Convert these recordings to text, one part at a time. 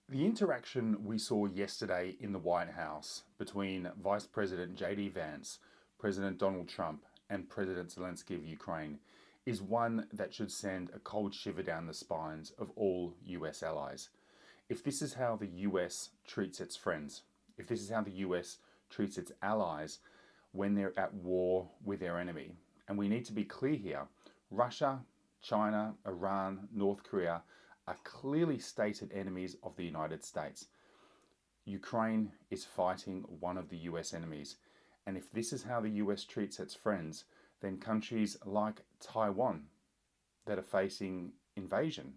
The interaction we saw yesterday in the White House between Vice President J.D. Vance, President Donald Trump, and President Zelensky of Ukraine is one that should send a cold shiver down the spines of all US allies. If this is how the US treats its friends, if this is how the US treats its allies when they're at war with their enemy, and we need to be clear here, Russia, China, Iran, North Korea are clearly stated enemies of the United States. Ukraine is fighting one of the US enemies. And if this is how the US treats its friends, then countries like Taiwan that are facing invasion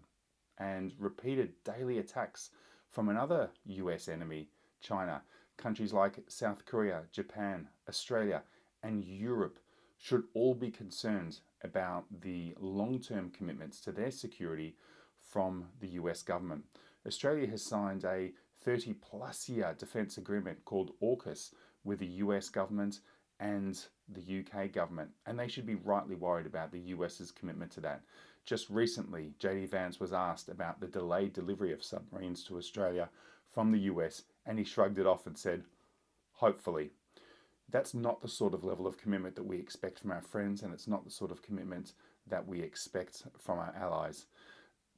and repeated daily attacks from another US enemy, China, countries like South Korea, Japan, Australia, and Europe should all be concerned about the long term commitments to their security from the US government. Australia has signed a 30 plus year defence agreement called AUKUS with the US government and the UK government, and they should be rightly worried about the US's commitment to that. Just recently, JD Vance was asked about the delayed delivery of submarines to Australia from the US, and he shrugged it off and said, hopefully. That's not the sort of level of commitment that we expect from our friends, and it's not the sort of commitment that we expect from our allies.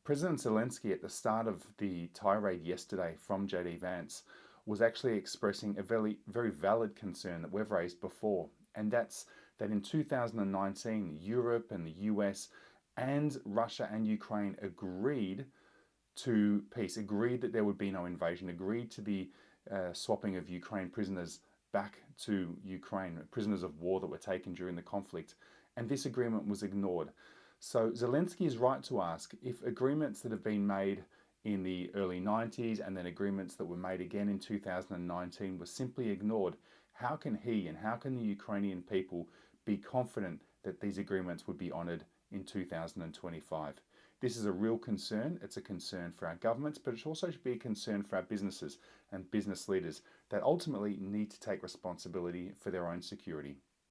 President Zelensky, at the start of the tirade yesterday from JD Vance, was actually expressing a very, very valid concern that we've raised before, and that's that in 2019, Europe and the US and Russia and Ukraine agreed to peace, agreed that there would be no invasion, agreed to the swapping of Ukraine prisoners back to Ukraine, prisoners of war that were taken during the conflict, and this agreement was ignored. So Zelensky is right to ask if agreements that have been made in the early 90s and then agreements that were made again in 2019 were simply ignored, how can he and how can the Ukrainian people be confident that these agreements would be honoured in 2025? This is a real concern. It's a concern for our governments, but it also should be a concern for our businesses and business leaders that ultimately need to take responsibility for their own security.